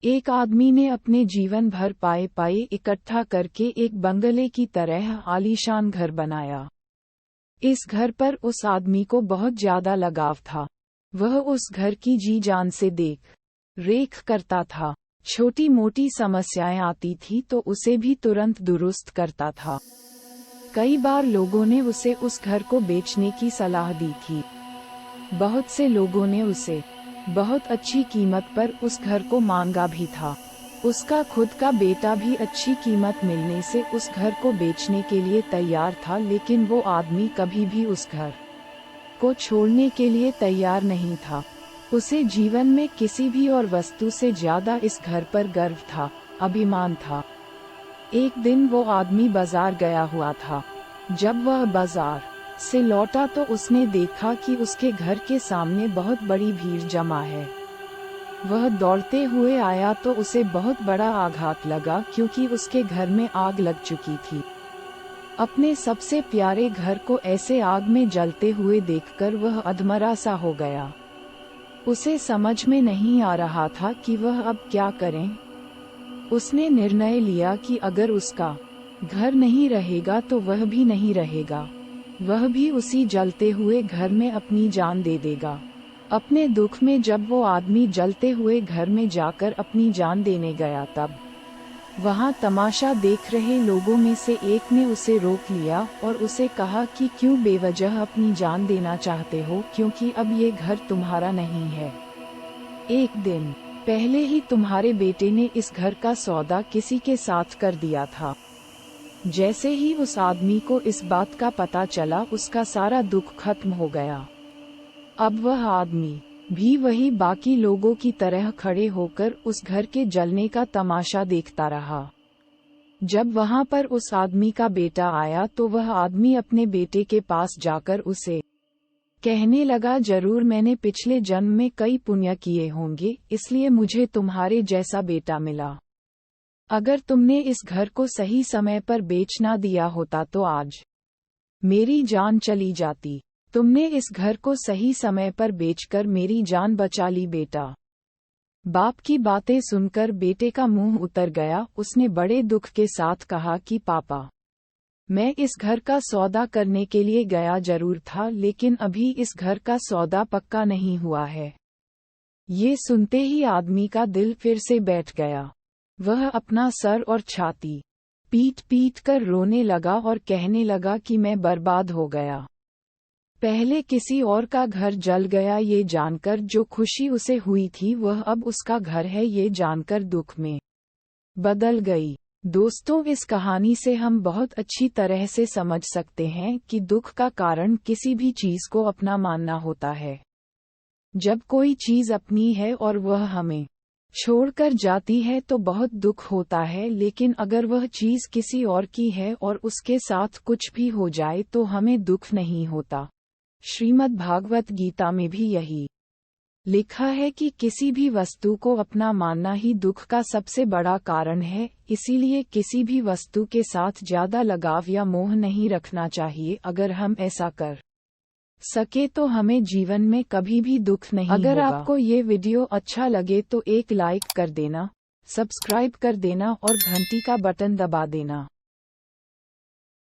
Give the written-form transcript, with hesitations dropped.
एक आदमी ने अपने जीवन भर पाए पाए इकट्ठा करके एक बंगले की तरह आलीशान घर बनाया। इस घर पर उस आदमी को बहुत ज्यादा लगाव था। वह उस घर की जी जान से देख रेख करता था। छोटी मोटी समस्याएं आती थी तो उसे भी तुरंत दुरुस्त करता था। कई बार लोगों ने उसे उस घर को बेचने की सलाह दी थी। बहुत से लोगों ने उसे बहुत अच्छी कीमत पर उस घर को मांगा भी था। उसका खुद का बेटा भी अच्छी कीमत मिलने से उस घर को बेचने के लिए तैयार था, लेकिन वो आदमी कभी भी उस घर को छोड़ने के लिए तैयार नहीं था। उसे जीवन में किसी भी और वस्तु से ज्यादा इस घर पर गर्व था, अभिमान था। एक दिन वो आदमी बाजार गया हुआ था। जब वह बाजार से लौटा तो उसने देखा कि उसके घर के सामने बहुत बड़ी भीड़ जमा है। वह दौड़ते हुए आया तो उसे बहुत बड़ा आघात लगा, क्योंकि उसके घर में आग लग चुकी थी। अपने सबसे प्यारे घर को ऐसे आग में जलते हुए देखकर वह अधमरा सा हो गया। उसे समझ में नहीं आ रहा था कि वह अब क्या करे। उसने निर्णय लिया कि अगर उसका घर नहीं रहेगा तो वह भी नहीं रहेगा। वह भी उसी जलते हुए घर में अपनी जान दे देगा। अपने दुख में जब वो आदमी जलते हुए घर में जाकर अपनी जान देने गया, तब वहां तमाशा देख रहे लोगों में से एक ने उसे रोक लिया और उसे कहा कि क्यों बेवजह अपनी जान देना चाहते हो, क्योंकि अब ये घर तुम्हारा नहीं है। एक दिन पहले ही तुम्हारे बेटे ने इस घर का सौदा किसी के साथ कर दिया था। जैसे ही उस आदमी को इस बात का पता चला, उसका सारा दुख खत्म हो गया। अब वह आदमी भी वही बाकी लोगों की तरह खड़े होकर उस घर के जलने का तमाशा देखता रहा। जब वहां पर उस आदमी का बेटा आया तो वह आदमी अपने बेटे के पास जाकर उसे कहने लगा, जरूर मैंने पिछले जन्म में कई पुण्य किए होंगे, इसलिए मुझे तुम्हारे जैसा बेटा मिला। अगर तुमने इस घर को सही समय पर बेच ना दिया होता तो आज मेरी जान चली जाती। तुमने इस घर को सही समय पर बेचकर मेरी जान बचा ली बेटा। बाप की बातें सुनकर बेटे का मुंह उतर गया। उसने बड़े दुख के साथ कहा कि पापा, मैं इस घर का सौदा करने के लिए गया जरूर था, लेकिन अभी इस घर का सौदा पक्का नहीं हुआ है। ये सुनते ही आदमी का दिल फिर से बैठ गया। वह अपना सर और छाती पीट पीट कर रोने लगा और कहने लगा कि मैं बर्बाद हो गया। पहले किसी और का घर जल गया ये जानकर जो खुशी उसे हुई थी, वह अब उसका घर है ये जानकर दुख में बदल गई। दोस्तों, इस कहानी से हम बहुत अच्छी तरह से समझ सकते हैं कि दुख का कारण किसी भी चीज को अपना मानना होता है। जब कोई चीज अपनी है और वह हमें छोड़कर जाती है तो बहुत दुख होता है, लेकिन अगर वह चीज किसी और की है और उसके साथ कुछ भी हो जाए तो हमें दुख नहीं होता। श्रीमद् भागवत गीता में भी यही लिखा है कि किसी भी वस्तु को अपना मानना ही दुख का सबसे बड़ा कारण है। इसीलिए किसी भी वस्तु के साथ ज्यादा लगाव या मोह नहीं रखना चाहिए। अगर हम ऐसा कर सके तो हमें जीवन में कभी भी दुख नहीं होगा। अगर आपको ये वीडियो अच्छा लगे तो एक लाइक कर देना, सब्सक्राइब कर देना और घंटी का बटन दबा देना।